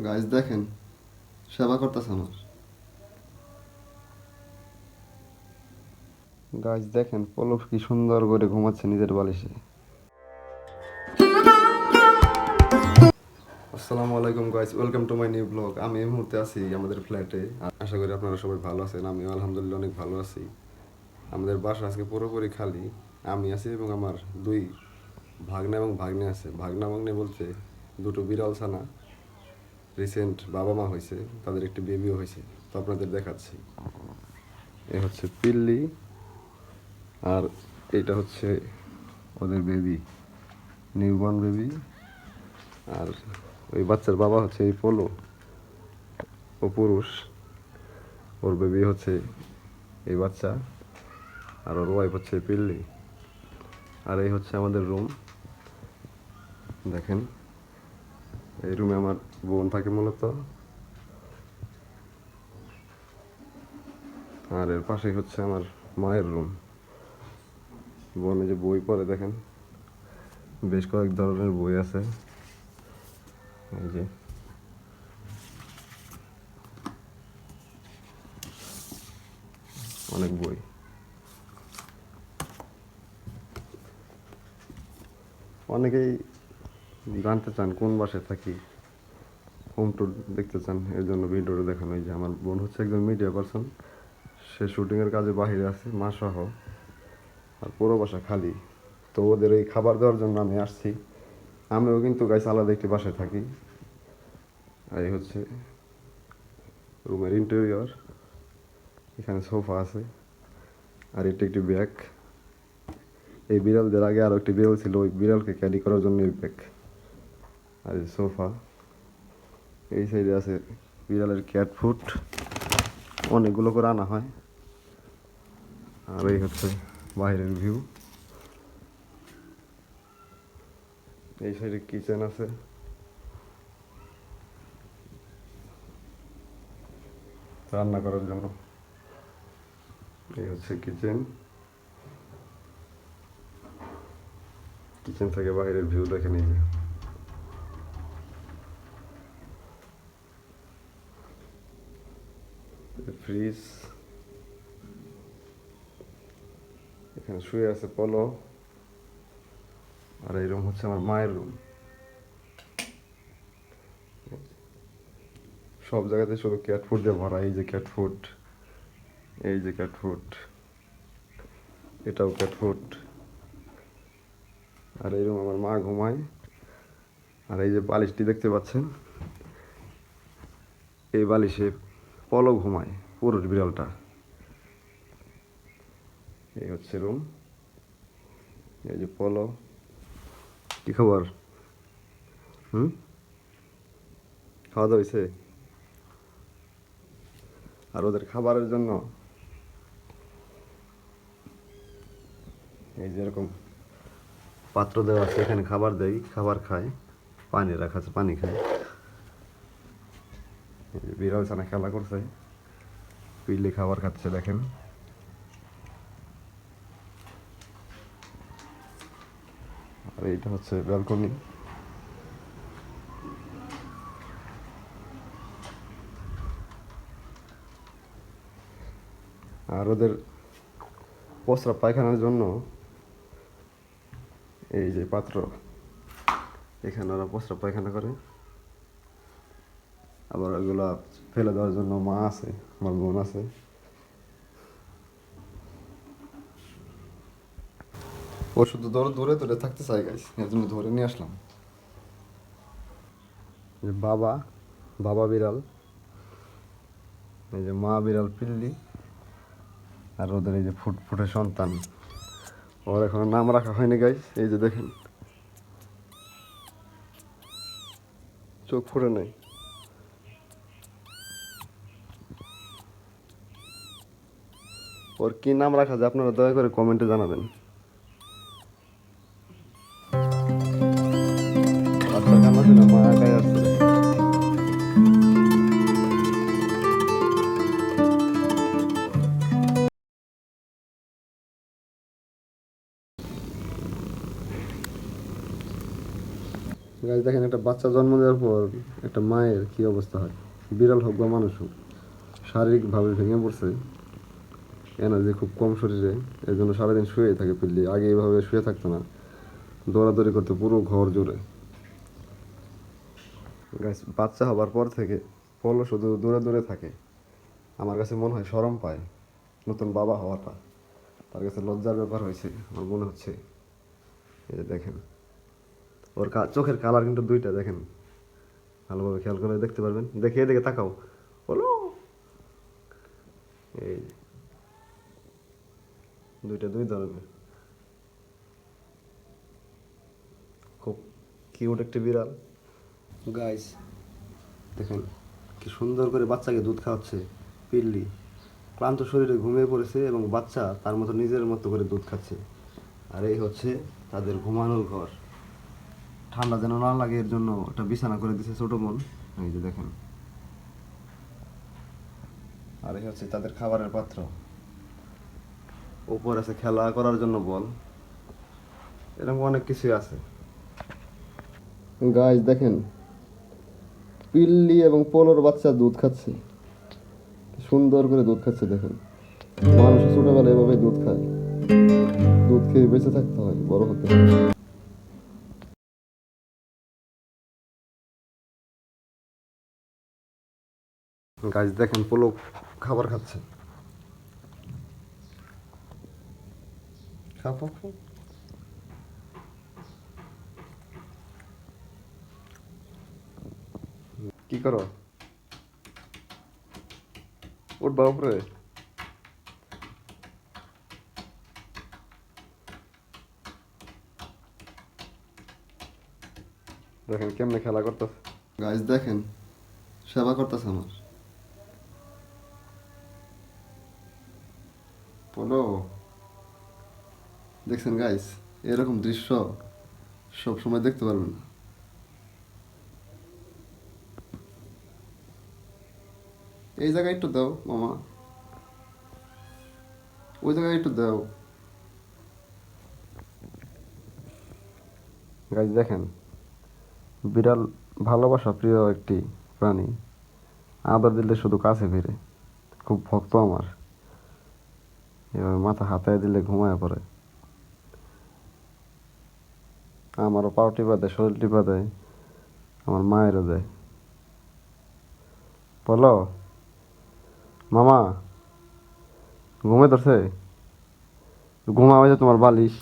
Guys দেখেন, সেবা করতেছে আমার। গাইজ দেখেন পলব কি সুন্দর করে ঘুমাচ্ছে নিজের বালিশে। আসসালামু আলাইকুম guys, welcome to my new blog. আমি এই মুহূর্তে আছি আমাদের ফ্ল্যাটে। আশা করি আপনারা সবাই ভালো আছেন। আমিও আলহামদুলিল্লাহ অনেক ভালো আছি। আমাদের বাসা আজকে পুরোপুরি খালি। আমি আছি এবং আমার দুই ভাগনা এবং ভাগ্নে আছে। ভাগনা ভাগ্নে বলতে দুটো বিড়াল ছানা, রিসেন্ট বাবা মা হয়েছে, তাদের একটি বেবিও হয়েছে, তো আপনাদের দেখাচ্ছি। এ হচ্ছে পিল্লি, আর এটা হচ্ছে ওদের বেবি, নিউবর্ন বেবি। আর ওই বাচ্চার বাবা হচ্ছে এই পোলো, ও পুরুষ। ওর বেবি হচ্ছে এই বাচ্চা, আর ওর ওয়াইফ হচ্ছে পিল্লি। আর এই হচ্ছে আমাদের রুম। দেখেন, এই রুমে আমার বোন থাকে মূলত। আর এর পাশেই হচ্ছে আমার মায়ের রুম। বোনে যে বই পড়ে দেখেন, বেশ কয়েক ধরনের বই আছে। এই যে অনেক বই। অনেকেই জানতে চান কোন বাসায় থাকি, হোম ট্যুর দেখতে চান, এর জন্য ভিডিওটা দেখানো। এই যে আমার বোন হচ্ছে একজন মিডিয়া পারসন, সে শুটিংয়ের কাজে বাহিরে আছে মা সহ, আর পুরো বাসা খালি। তো ওদের এই খাবার দেওয়ার জন্য আমি আসছি। আমিও কিন্তু গাইস আলাদা একটি বাসায় থাকি। আর এই হচ্ছে রুমের ইন্টেরিয়র। এখানে সোফা আছে, আর এটা একটি ব্যাগ। এই বিড়ালদের আগে আরও একটি বিড়াল ছিল, ওই বিড়ালকে ক্যারি করার জন্য এই ব্যাগ। আর এই সোফা। এই সাইডে আছে বিড়ালের ক্যাট ফুড, অনেকগুলো করে আনা হয়। আর এই হচ্ছে বাইরের ভিউ। এই সাইডে কিচেন আছে, রান্না করার জন্য। এই হচ্ছে কিচেন। কিচেন থেকে বাইরের ভিউ দেখে নিয়ে যে ফ্রিজ। এখানে শুয়ে আছে পলো। আর এই রুম হচ্ছে আমার মায়ের রুম। সব জায়গাতে শুধু ক্যাট ফুড দিয়ে ভরা। এই যে ক্যাট ফুড, এই যে ক্যাট ফুড, এটাও ক্যাট ফুড। আর এই রুম আমার মা ঘুমায়। আর এই যে বালিশটি দেখতে পাচ্ছেন, এই বালিশে পলো ঘুমায়, পুরুষ বিড়ালটা। এই হচ্ছে রুম। এই যে পলো। কি খবর? হুম, খাওয়া দাওয়া হয়েছে? আর ওদের খাবারের জন্য এই যে এরকম পাত্র দেওয়া আছে, এখানে খাবার দেয়, খাবার খায়, পানি রাখা আছে, পানি খায়। এই যে বিড়াল ছানা খেলা করছে, পিলে খাবার খাচ্ছে দেখেন। আর এইটা হচ্ছে ব্যালকনি। আর ওদের প্রস্রাব পায়খানার জন্য এই যে পাত্র, এখানে ওরা প্রস্রাব পায়খানা করে। আবার ওইগুলা ফেলে দেওয়ার জন্য মা আছে, আমার বোন আছে। ও শুধু ধরে ধরে ধরে থাকতে চাই গাইস, এর জন্য ধরে নিয়ে আসলাম। যে বাবা, বাবা বিড়াল, এই যে মা বিড়াল পিল্লি, আর ওদের এই যে ফুটফুটে সন্তান। ওর এখনো নাম রাখা হয়নি গাইস। এই যে দেখেন, চোখ ফুটে নাই। ওর কি নাম রাখা যায় আপনারা দয়া করে কমেন্টে জানাবেন। বাচ্চার কান্না শুনে মা একাই আসছে। গাছ দেখেন, একটা বাচ্চা জন্ম দেওয়ার পর একটা মায়ের কি অবস্থা হয়, বিড়াল হোক বা মানুষ হোক, শারীরিকভাবে ভেঙে পড়ছে, এনার্জি খুব কম শরীরে, এর জন্য সারাদিন শুয়েই থাকে পিল্লি। আগে এইভাবে শুয়ে থাকতো না, দৌড়াদৌড়ি করতে পুরো ঘর জুড়ে। গাছ বাচ্চা হবার পর থেকে পলো শুধু দূরে দূরে থাকে। আমার কাছে মনে হয় শরম পায় নতুন বাবা হওয়াটা, তার কাছে লজ্জার ব্যাপার হয়েছে আমার মনে হচ্ছে। এই যে দেখেন, ওর চোখের কালার কিন্তু দুইটা, দেখেন ভালোভাবে খেয়াল করে দেখতে পারবেন। দেখে এদিকে তাকাও, বলো। এই দুইটা দুই ধরনের, খুব কিউট একটি বিড়াল। গাইস দেখেন কি সুন্দর করে বাচ্চাকে দুধ খাওয়াচ্ছে পিল্লি। ক্লান্ত শরীরে ঘুমিয়ে পড়েছে এবং বাচ্চা তার মতো নিজের মতো করে দুধ খাচ্ছে। আর এই হচ্ছে তাদের ঘুমানোর ঘর। ঠান্ডা যেন না লাগে এর জন্য একটা বিছানা করে দিছে ছোট বোন, এই যে দেখেন। আর এই হচ্ছে তাদের খাবারের পাত্র। উপর আছে খেলা করার জন্য বল, এরকম অনেক কিছুই আছে। গাইস দেখেন, পিল্লি এবং পোলোর বাচ্চা দুধ খাচ্ছে, সুন্দর করে দুধ খাচ্ছে। দেখেন, মানুষ ছোটবেলায় এভাবে দুধ খায়, দুধ খেয়ে বেঁচে থাকতে হয়, বড় হতে হয়। গাইস দেখেন, পোলো খাবার খাচ্ছে। খাও খাও খাও। কি করো, উঠবা উপরে? দেখেন কেমনে খেলা করতেছে। গাইস দেখেন, সেবা করতেছে আমার পোলো। দেখছেন গাইস, এরকম দৃশ্য সব সময় দেখতে পারবেন না। এই জায়গায় একটু দাও মামা, ওই জায়গায় একটু দাও। গাইস দেখেন, বিড়াল ভালোবাসা প্রিয় একটি প্রাণী, আদর দিলে শুধু কাছে ফিরে। খুব ভক্ত আমার, এভাবে মাথা হাতায় দিলে ঘুমায় পড়ে। আমারও পাও টিপা দেয়, শরীর টিপা দেয়, আমার মায়েরও দেয়। বলো মামা, ঘুমে ধরছে? ঘুমাও, যে তোমার বালিশ।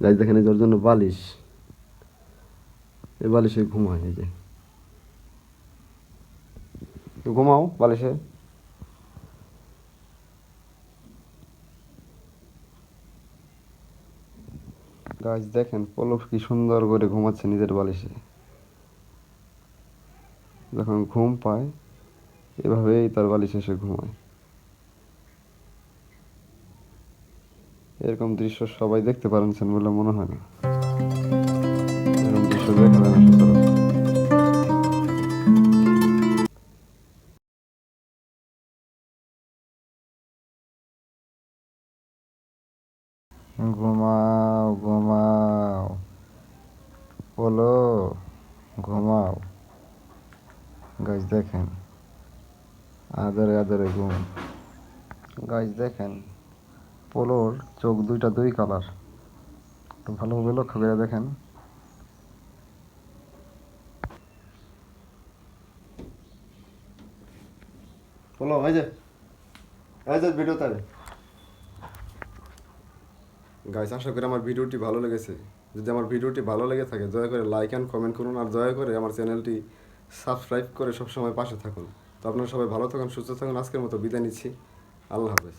গাইস দেখেন, এই যে ওর জন্য বালিশ, এই বালিশে ঘুমায়। এই যে ঘুমাও বালিশে। গাইস দেখেন, পলক কি সুন্দর করে ঘুমাচ্ছে নিজের বালিশে। যখন ঘুম পায় এভাবেই তার বালিশে এসে ঘুমায়। এরকম দৃশ্য সবাই দেখতে পারেনছেন বলে মনে হয় না, এরকম দৃশ্য দেখা যায় না সচরাচর। ঘুমাও ঘুমাও, বলো ঘুমাও। গাইস দেখেন, আদরে আদরে ঘুম। গাইস দেখেন, পোলোর চোখ দুইটা দুই কালার, একটু ভালোভাবে লক্ষ্য করে দেখেন। পোলো এই যে ভিডিও তারে। গাইস আশা করি আমার ভিডিওটি ভালো লেগেছে। যদি আমার ভিডিওটি ভালো লেগে থাকে দয়া করে লাইক অ্যান্ড কমেন্ট করুন, আর দয়া করে আমার চ্যানেলটি সাবস্ক্রাইব করে সবসময় পাশে থাকুন। তো আপনারা সবাই ভালো থাকুন, সুস্থ থাকুন। আজকের মতো বিদায় নিচ্ছি, আল্লাহ হাফেজ।